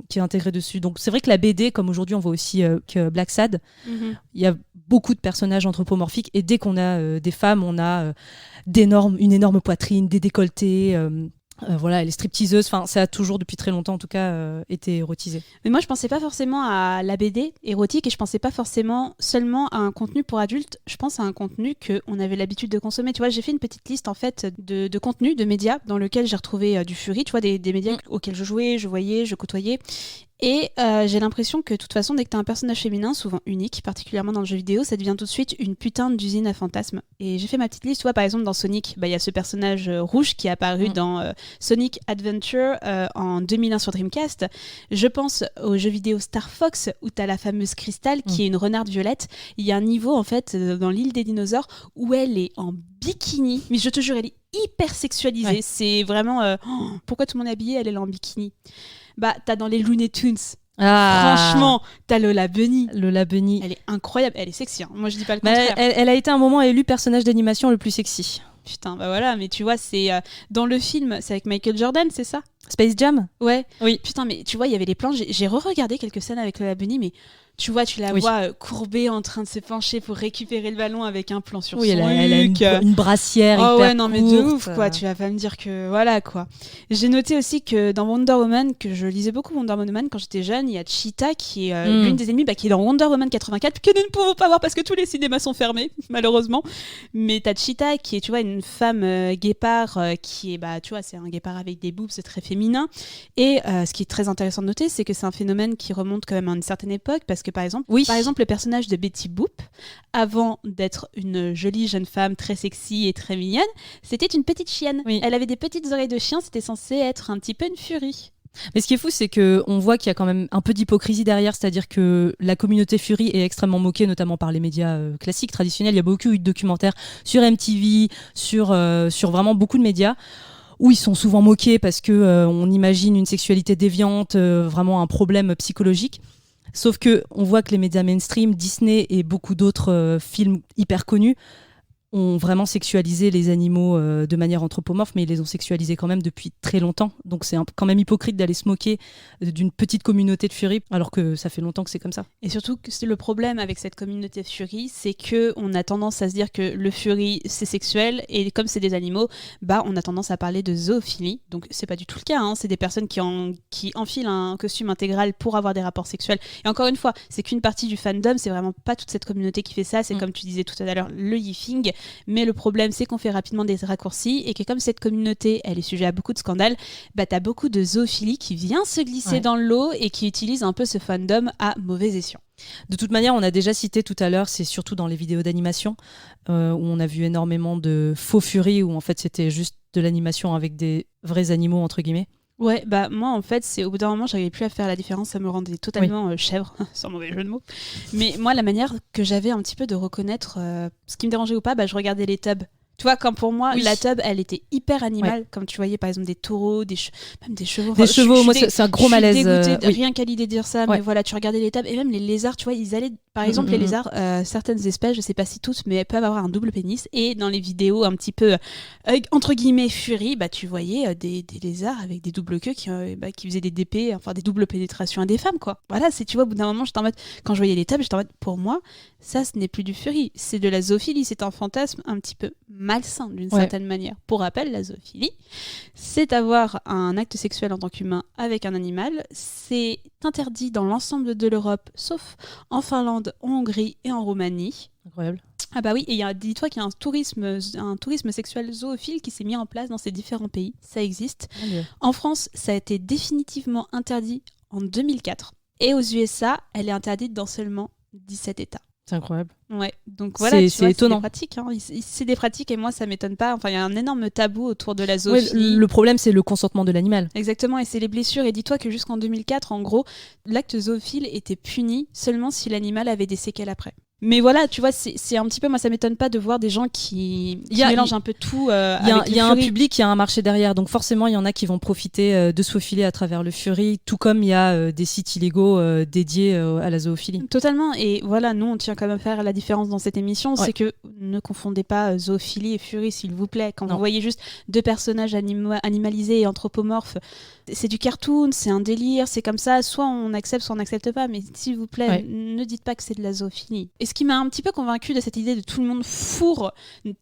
qui est intégrée dessus. Donc c'est vrai que la BD, comme aujourd'hui on voit aussi que Black Sad, il y a beaucoup de personnages anthropomorphiques, et dès qu'on a des femmes, on a une énorme poitrine, des décolletés... voilà, les stripteaseuses, enfin, ça a toujours depuis très longtemps en tout cas été érotisé. Mais moi je pensais pas forcément à la BD érotique, et je pensais pas forcément seulement à un contenu pour adultes, je pense à un contenu qu'on avait l'habitude de consommer. Tu vois, j'ai fait une petite liste en fait de contenus, de médias dans lequel j'ai retrouvé du Fury, tu vois, des médias auxquels je jouais, je voyais, je côtoyais. Et j'ai l'impression que de toute façon, dès que t'as un personnage féminin, souvent unique, particulièrement dans le jeu vidéo, ça devient tout de suite une putain d'usine à fantasmes. Et j'ai fait ma petite liste, tu vois, par exemple dans Sonic, il y a ce personnage rouge qui est apparu dans Sonic Adventure en 2001 sur Dreamcast. Je pense au jeu vidéo Star Fox, où t'as la fameuse Crystal, qui est une renarde violette. Il y a un niveau, en fait, dans l'île des dinosaures, où elle est en bikini, mais je te jure, elle est hyper sexualisée. Ouais. C'est vraiment... pourquoi tout le monde est habillé, elle est en bikini. Bah, t'as dans les Looney Tunes. Franchement, t'as Lola Bunny. Lola Bunny. Elle est incroyable. Elle est sexy. Hein. Moi, je dis pas le contraire. Elle a été un moment élue personnage d'animation le plus sexy. Putain, bah voilà. Mais tu vois, c'est dans le film, c'est avec Michael Jordan, c'est ça ? Space Jam ? Ouais. Oui. Putain, mais tu vois, il y avait les plans. J'ai re-regardé quelques scènes avec Lola Bunny, mais tu vois, tu la vois courbée en train de se pencher pour récupérer le ballon avec un plan sur son elle a une brassière hyper ouais, non, mais de ouf, quoi. Tu vas pas me dire que... Voilà, quoi. J'ai noté aussi que dans Wonder Woman, que je lisais beaucoup Wonder Woman quand j'étais jeune, il y a Cheetah qui est l'une des ennemies qui est dans Wonder Woman 84, que nous ne pouvons pas voir parce que tous les cinémas sont fermés, malheureusement. Mais t'as Cheetah qui est, tu vois, une femme guépard qui est, tu vois, c'est un guépard avec des boobs, c'est très féminin. Et ce qui est très intéressant de noter, c'est que c'est un phénomène qui remonte quand même à une certaine époque, parce que par exemple, le personnage de Betty Boop, avant d'être une jolie jeune femme très sexy et très mignonne, c'était une petite chienne. Oui. Elle avait des petites oreilles de chien, c'était censé être un petit peu une furie. Mais ce qui est fou, c'est qu'on voit qu'il y a quand même un peu d'hypocrisie derrière, c'est-à-dire que la communauté Fury est extrêmement moquée, notamment par les médias classiques, traditionnels. Il y a beaucoup eu de documentaires sur MTV, sur vraiment beaucoup de médias, où ils sont souvent moqués parce qu'on imagine une sexualité déviante, vraiment un problème psychologique. Sauf que on voit que les médias mainstream, Disney et beaucoup d'autres films hyper connus ont vraiment sexualisé les animaux de manière anthropomorphe, mais ils les ont sexualisés quand même depuis très longtemps. Donc c'est quand même hypocrite d'aller se moquer d'une petite communauté de Fury, alors que ça fait longtemps que c'est comme ça. Et surtout, le problème avec cette communauté de Fury, c'est qu'on a tendance à se dire que le Fury, c'est sexuel, et comme c'est des animaux, on a tendance à parler de zoophilie. Donc c'est pas du tout le cas, hein. C'est des personnes qui enfilent un costume intégral pour avoir des rapports sexuels. Et encore une fois, c'est qu'une partie du fandom, c'est vraiment pas toute cette communauté qui fait ça. C'est comme tu disais tout à l'heure, le yiffing. Mais le problème, c'est qu'on fait rapidement des raccourcis, et que comme cette communauté, elle est sujet à beaucoup de scandales, t'as beaucoup de zoophilie qui vient se glisser dans le lot et qui utilise un peu ce fandom à mauvais escient. De toute manière, on a déjà cité tout à l'heure, c'est surtout dans les vidéos d'animation, où on a vu énormément de faux Fury, où en fait c'était juste de l'animation avec des vrais animaux, entre guillemets. Ouais, moi en fait, c'est au bout d'un moment, j'arrivais plus à faire la différence, ça me rendait totalement chèvre, sans mauvais jeu de mots. Mais moi, la manière que j'avais un petit peu de reconnaître ce qui me dérangeait ou pas, je regardais les tubs. Tu vois, quand pour moi, la tub, elle était hyper animale, comme tu voyais par exemple des taureaux, même des chevaux. Des chevaux, moi c'est un gros malaise. Je suis dégoûtée, rien qu'à l'idée de dire ça, mais voilà, tu regardais les tubs, et même les lézards, tu vois, ils allaient, par exemple, les lézards, certaines espèces, je sais pas si toutes, mais elles peuvent avoir un double pénis, et dans les vidéos un petit peu, entre guillemets, Fury, tu voyais des lézards avec des doubles queues qui faisaient des DP, enfin des doubles pénétrations à des femmes, quoi. Voilà, tu vois, au bout d'un moment, j'étais en mode, quand je voyais les tubs, j'étais en mode, pour moi, ça, ce n'est plus du Fury, c'est de la zoophilie, c'est un fantasme un petit peu malsain d'une certaine manière. Pour rappel, la zoophilie, c'est avoir un acte sexuel en tant qu'humain avec un animal. C'est interdit dans l'ensemble de l'Europe, sauf en Finlande, en Hongrie et en Roumanie. Incroyable. Ah bah oui, et dis-toi qu'il y a un tourisme sexuel zoophile qui s'est mis en place dans ces différents pays. Ça existe. En France, ça a été définitivement interdit en 2004. Et aux USA, elle est interdite dans seulement 17 États. C'est incroyable. Ouais, donc voilà, c'est étonnant. C'est des pratiques, hein. C'est des pratiques, et moi ça m'étonne pas. Enfin, il y a un énorme tabou autour de la zoophilie. Le problème, c'est le consentement de l'animal. Exactement, et c'est les blessures. Et dis-toi que jusqu'en 2004, en gros, l'acte zoophile était puni seulement si l'animal avait des séquelles après. Mais voilà, tu vois, c'est un petit peu, moi ça m'étonne pas de voir des gens qui mélangent un peu tout. Il y a un public, il y a un marché derrière, donc forcément il y en a qui vont profiter de se faufiler à travers le Fury, tout comme il y a des sites illégaux dédiés à la zoophilie. Totalement, et voilà, nous on tient quand même à faire la différence dans cette émission, c'est que ne confondez pas zoophilie et Fury s'il vous plaît. Quand vous voyez juste deux personnages animalisés et anthropomorphes, c'est du cartoon, c'est un délire, c'est comme ça, soit on accepte, soit on n'accepte pas, mais s'il vous plaît, ne dites pas que c'est de la zoophilie. Et ce qui m'a un petit peu convaincue de cette idée de tout le monde fourre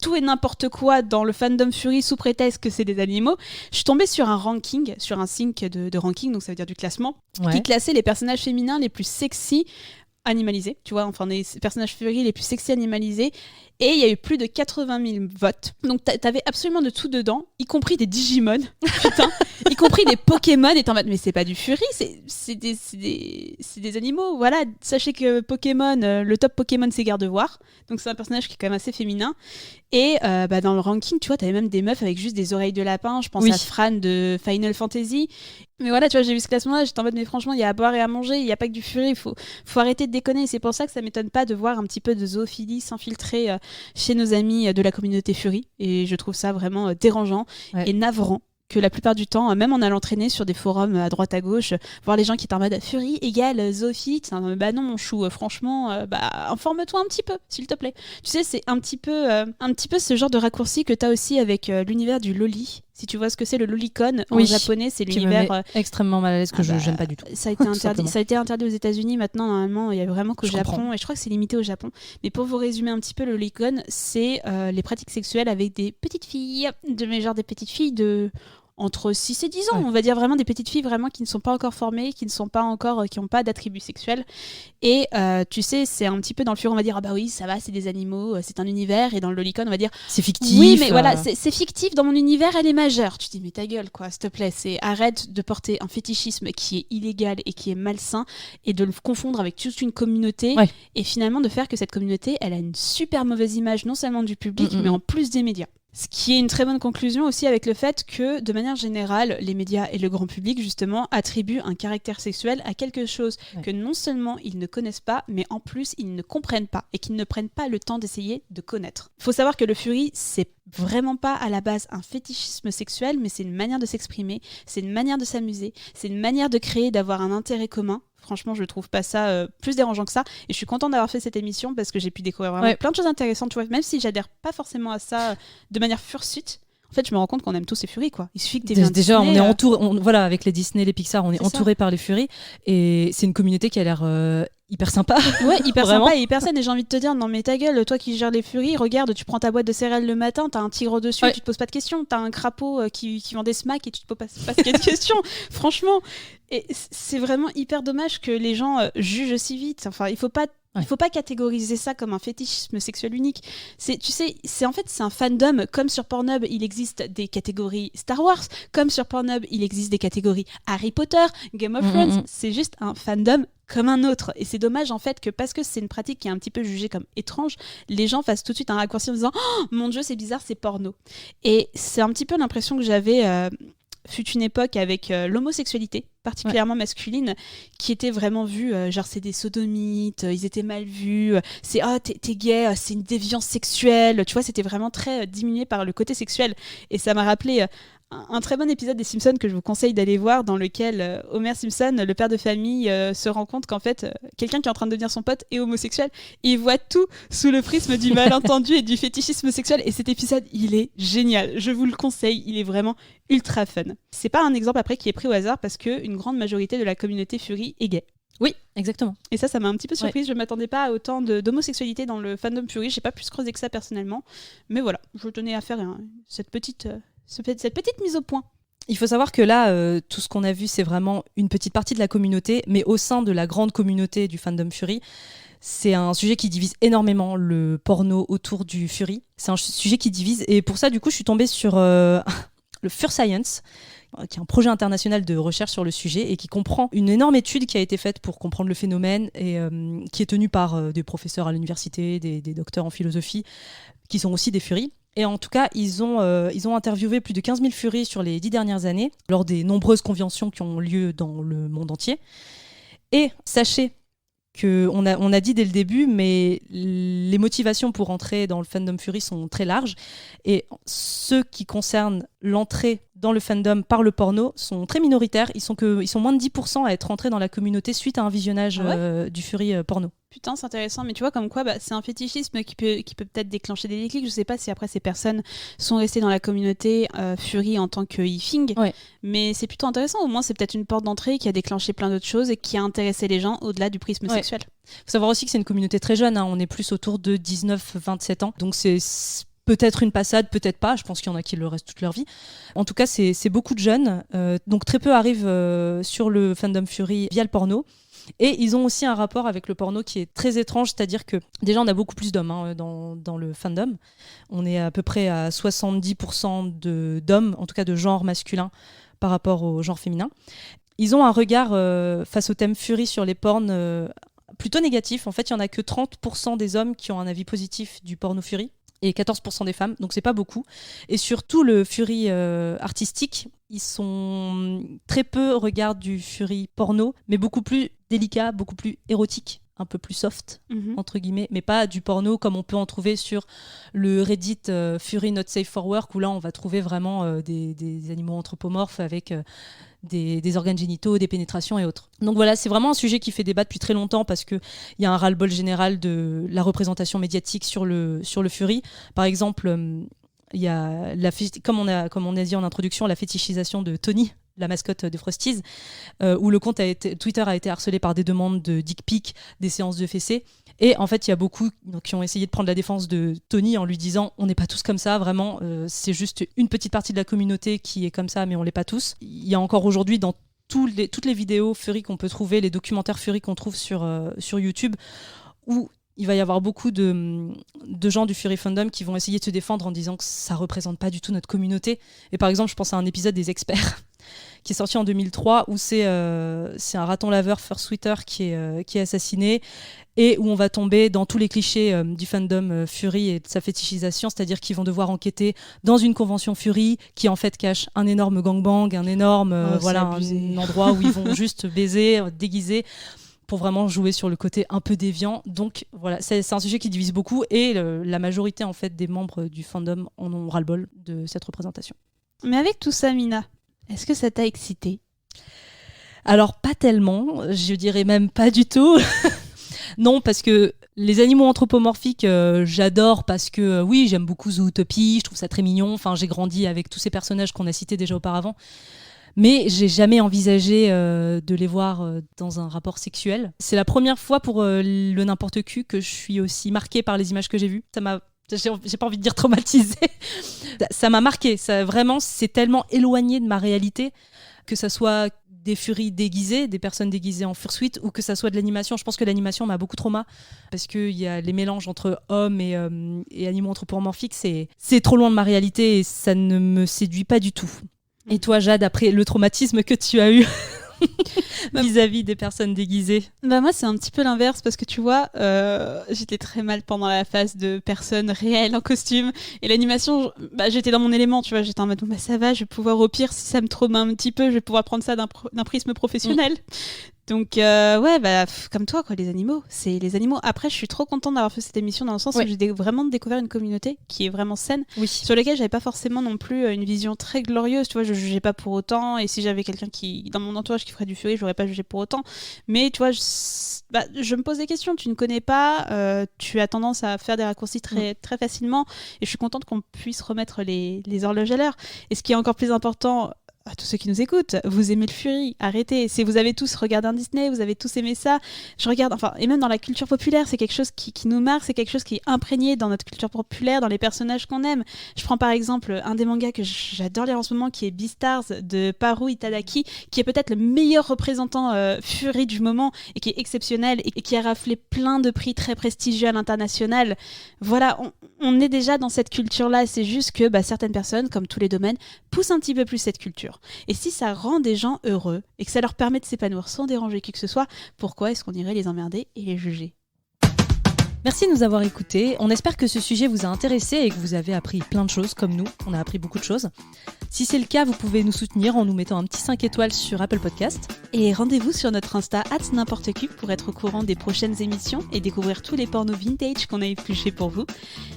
tout et n'importe quoi dans le fandom Fury sous prétexte que c'est des animaux, je suis tombée sur un ranking, sur un sync de ranking, donc ça veut dire du classement, qui classait les personnages féminins les plus sexy animalisés, tu vois, enfin les personnages Fury les plus sexy animalisés, et il y a eu plus de 80 000 votes. Donc t'avais absolument de tout dedans, y compris des Digimon, putain, y compris des Pokémon, et t'es en mode, mais c'est pas du Fury, c'est des animaux, voilà. Sachez que Pokémon, le top Pokémon c'est Gardevoir, donc c'est un personnage qui est quand même assez féminin, et dans le ranking, tu vois, t'avais même des meufs avec juste des oreilles de lapin, je pense à Fran de Final Fantasy. Mais voilà, tu vois, j'ai vu ce classement-là, j'étais en mode, mais franchement, il y a à boire et à manger, il n'y a pas que du Fury, il faut arrêter de déconner. C'est pour ça que ça m'étonne pas de voir un petit peu de zoophilie s'infiltrer chez nos amis de la communauté Fury. Et je trouve ça vraiment dérangeant et navrant que la plupart du temps, même en allant traîner sur des forums à droite à gauche, voir les gens qui étaient en mode Fury égale zoophilie, bah non mon chou, franchement, informe-toi un petit peu, s'il te plaît. Tu sais, c'est un petit peu ce genre de raccourci que t'as aussi avec l'univers du loli. Si tu vois ce que c'est le lolicon en japonais, c'est l'univers extrêmement mal à l'aise que je n'aime pas du tout. Ça a été interdit aux États-Unis. Maintenant, normalement, il y a vraiment qu'au Japon, et je crois que c'est limité au Japon. Mais pour vous résumer un petit peu, le lolicon, c'est les pratiques sexuelles avec des petites filles, des petites filles de entre 6 et 10 ans, on va dire vraiment des petites filles vraiment qui ne sont pas encore formées, qui n'ont pas d'attributs sexuels. Et tu sais, c'est un petit peu dans le Fury, on va dire ah bah oui, ça va, c'est des animaux, c'est un univers, et dans le lolicon, on va dire c'est fictif. Oui, mais voilà, c'est fictif, dans mon univers, elle est majeure. Tu te dis mais ta gueule quoi, s'il te plaît, arrête de porter un fétichisme qui est illégal et qui est malsain et de le confondre avec toute une communauté et finalement de faire que cette communauté, elle a une super mauvaise image non seulement du public mais en plus des médias. Ce qui est une très bonne conclusion aussi avec le fait que, de manière générale, les médias et le grand public, justement, attribuent un caractère sexuel à quelque chose que non seulement ils ne connaissent pas, mais en plus ils ne comprennent pas et qu'ils ne prennent pas le temps d'essayer de connaître. Il faut savoir que le Fury, c'est vraiment pas à la base un fétichisme sexuel, mais c'est une manière de s'exprimer, c'est une manière de s'amuser, c'est une manière de créer, d'avoir un intérêt commun. Franchement, je trouve pas ça plus dérangeant que ça. Et je suis contente d'avoir fait cette émission parce que j'ai pu découvrir vraiment plein de choses intéressantes. Tu vois, même si j'adhère pas forcément à ça de manière fursuite, en fait, je me rends compte qu'on aime tous les Fury, quoi. Il suffit que t'aies déjà, on est entouré, voilà, avec les Disney, les Pixar, on est entouré par les Fury. Et c'est une communauté qui a l'air hyper sympa. Ouais, hyper sympa et hyper saine. Et j'ai envie de te dire, non mais ta gueule, toi qui gères les Fury, regarde, tu prends ta boîte de céréales le matin, t'as un tigre dessus, et tu te poses pas de questions. T'as un crapaud qui vend des smacks et tu te poses pas de questions. Franchement, et c'est vraiment hyper dommage que les gens jugent si vite. Enfin, il faut pas catégoriser ça comme un fétichisme sexuel unique. C'est un fandom. Comme sur Pornhub, il existe des catégories Star Wars. Comme sur Pornhub, il existe des catégories Harry Potter, Game of Thrones. C'est juste un fandom comme un autre. Et c'est dommage en fait que parce que c'est une pratique qui est un petit peu jugée comme étrange, les gens fassent tout de suite un raccourci en disant « Oh mon Dieu, c'est bizarre, c'est porno ». Et c'est un petit peu l'impression que j'avais... fut une époque avec l'homosexualité, particulièrement masculine, qui était vraiment vue, genre c'est des sodomites, ils étaient mal vus, c'est t'es gay, c'est une déviance sexuelle, tu vois, c'était vraiment très diminué par le côté sexuel. Et ça m'a rappelé un très bon épisode des Simpsons que je vous conseille d'aller voir, dans lequel Homer Simpson, le père de famille, se rend compte qu'en fait, quelqu'un qui est en train de devenir son pote est homosexuel, et il voit tout sous le prisme du malentendu et du fétichisme sexuel. Et cet épisode, il est génial, je vous le conseille, il est vraiment ultra fun. C'est pas un exemple après qui est pris au hasard parce qu'une grande majorité de la communauté Fury est gay. Oui, exactement. Et ça m'a un petit peu surprise. Je m'attendais pas à autant d'homosexualité dans le fandom Fury. J'ai pas pu se creuser que ça personnellement. Mais voilà, je tenais à faire cette petite mise au point. Il faut savoir que là, tout ce qu'on a vu, c'est vraiment une petite partie de la communauté, mais au sein de la grande communauté du fandom Fury, c'est un sujet qui divise énormément le porno autour du Fury. C'est un sujet qui divise, et pour ça, du coup, je suis tombée sur le Fur Science, qui est un projet international de recherche sur le sujet et qui comprend une énorme étude qui a été faite pour comprendre le phénomène et qui est tenue par des professeurs à l'université, des docteurs en philosophie, qui sont aussi des Fury. Et en tout cas, ils ont interviewé plus de 15 000 Fury sur les 10 dernières années, lors des nombreuses conventions qui ont lieu dans le monde entier. Et sachez on a dit dès le début, mais les motivations pour entrer dans le fandom Fury sont très larges. Et ceux qui concernent l'entrée dans le fandom par le porno sont très minoritaires. Ils sont moins de 10% à être entrés dans la communauté suite à un visionnage du Fury porno. Putain, c'est intéressant, mais tu vois, comme quoi, c'est un fétichisme qui peut peut-être déclencher des déclics. Je sais pas si après ces personnes sont restées dans la communauté Fury en tant que ifing, mais c'est plutôt intéressant. Au moins, c'est peut-être une porte d'entrée qui a déclenché plein d'autres choses et qui a intéressé les gens au-delà du prisme sexuel. Il faut savoir aussi que c'est une communauté très jeune, hein. On est plus autour de 19-27 ans, donc c'est peut-être une passade, peut-être pas. Je pense qu'il y en a qui le restent toute leur vie. En tout cas, c'est beaucoup de jeunes. Donc très peu arrivent sur le fandom Fury via le porno. Et ils ont aussi un rapport avec le porno qui est très étrange, c'est-à-dire que déjà on a beaucoup plus d'hommes dans le fandom. On est à peu près à 70% d'hommes, en tout cas de genre masculin, par rapport au genre féminin. Ils ont un regard face au thème Fury sur les porns plutôt négatif. En fait, il n'y en a que 30% des hommes qui ont un avis positif du porno Fury et 14% des femmes, donc c'est pas beaucoup. Et surtout le Fury artistique, ils sont très peu regardent du Fury porno, mais beaucoup plus délicat, beaucoup plus érotique, un peu plus soft, entre guillemets, mais pas du porno comme on peut en trouver sur le Reddit Fury Not Safe for Work, où là on va trouver vraiment des animaux anthropomorphes avec des organes génitaux, des pénétrations et autres. Donc voilà, c'est vraiment un sujet qui fait débat depuis très longtemps parce qu'il y a un ras-le-bol général de la représentation médiatique sur le Fury. Par exemple, il y a comme on a dit en introduction, la fétichisation de Tony, la mascotte de Frosties, où le compte Twitter a été harcelé par des demandes de dick pic, des séances de fessées. Et en fait, il y a beaucoup qui ont essayé de prendre la défense de Tony en lui disant « On n'est pas tous comme ça, vraiment, c'est juste une petite partie de la communauté qui est comme ça, mais on l'est pas tous. » Il y a encore aujourd'hui dans toutes les vidéos Fury qu'on peut trouver, les documentaires Fury qu'on trouve sur YouTube, où il va y avoir beaucoup de gens du Fury Fandom qui vont essayer de se défendre en disant que ça représente pas du tout notre communauté. Et par exemple, je pense à un épisode des Experts qui est sorti en 2003 où c'est un raton laveur fursuiter qui est assassiné et où on va tomber dans tous les clichés du fandom Fury et de sa fétichisation, c'est-à-dire qu'ils vont devoir enquêter dans une convention Fury qui en fait cache un énorme gangbang, un énorme un endroit où ils vont juste baiser, déguiser, pour vraiment jouer sur le côté un peu déviant. Donc voilà, c'est un sujet qui divise beaucoup et la majorité en fait des membres du fandom en ont ras-le-bol de cette représentation. Mais avec tout ça, Mina, est-ce que ça t'a excité ? Alors pas tellement, je dirais même pas du tout. Non, parce que les animaux anthropomorphiques, j'adore parce que oui, j'aime beaucoup Zootopie, je trouve ça très mignon. Enfin, j'ai grandi avec tous ces personnages qu'on a cités déjà auparavant. Mais j'ai jamais envisagé de les voir dans un rapport sexuel. C'est la première fois pour le n'importe qui que je suis aussi marquée par les images que j'ai vues. J'ai pas envie de dire traumatisée. Ça m'a marquée. Ça, vraiment, c'est tellement éloigné de ma réalité, que ça soit des furies déguisées, des personnes déguisées en fursuite, ou que ça soit de l'animation. Je pense que l'animation m'a beaucoup trauma, parce qu'il y a les mélanges entre hommes et animaux anthropomorphiques. C'est trop loin de ma réalité et ça ne me séduit pas du tout. Et toi, Jade, après le traumatisme que tu as eu vis-à-vis des personnes déguisées? Moi, c'est un petit peu l'inverse parce que tu vois, j'étais très mal pendant la phase de personnes réelles en costume. Et l'animation, j'étais dans mon élément, tu vois. J'étais en mode, ça va, je vais pouvoir, au pire, si ça me trauma un petit peu, je vais pouvoir prendre ça d'un prisme professionnel. Donc, comme toi, quoi, les animaux. C'est les animaux. Après, je suis trop contente d'avoir fait cette émission dans le sens où j'ai vraiment découvert une communauté qui est vraiment saine, sur laquelle j'avais pas forcément non plus une vision très glorieuse. Tu vois, je jugeais pas pour autant. Et si j'avais quelqu'un dans mon entourage qui ferait du Fury, j'aurais pas jugé pour autant. Mais tu vois, je me pose des questions. Tu ne connais pas, tu as tendance à faire des raccourcis très, très facilement. Et je suis contente qu'on puisse remettre les horloges à l'heure. Et ce qui est encore plus important, à tous ceux qui nous écoutent, vous aimez le Fury, arrêtez. Si vous avez tous regardé un Disney, vous avez tous aimé ça, et même dans la culture populaire, c'est quelque chose qui nous marque, c'est quelque chose qui est imprégné dans notre culture populaire, dans les personnages qu'on aime. Je prends par exemple un des mangas que j'adore lire en ce moment, qui est Beastars de Paru Itadaki, qui est peut-être le meilleur représentant Fury du moment, et qui est exceptionnel, et qui a raflé plein de prix très prestigieux à l'international. Voilà, on est déjà dans cette culture-là, c'est juste que certaines personnes, comme tous les domaines, poussent un petit peu plus cette culture. Et si ça rend des gens heureux et que ça leur permet de s'épanouir sans déranger qui que ce soit, pourquoi est-ce qu'on irait les emmerder et les juger ? Merci de nous avoir écoutés. On espère que ce sujet vous a intéressé et que vous avez appris plein de choses comme nous. On a appris beaucoup de choses. Si c'est le cas, vous pouvez nous soutenir en nous mettant un petit 5 étoiles sur Apple Podcast. Et rendez-vous sur notre Insta @n'importecu pour être au courant des prochaines émissions et découvrir tous les pornos vintage qu'on a épluchés pour vous.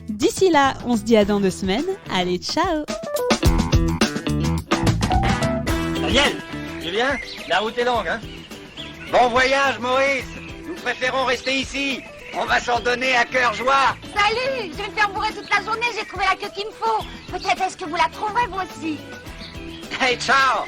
D'ici là, on se dit à dans 2 semaines. Allez, ciao! Daniel, tu viens? La route est longue, hein? Bon voyage, Maurice. Nous préférons rester ici. On va s'en donner à cœur joie. Salut, je vais me faire bourrer toute la journée, j'ai trouvé la queue qu'il me faut. Peut-être est-ce que vous la trouverez vous aussi. Hey, ciao.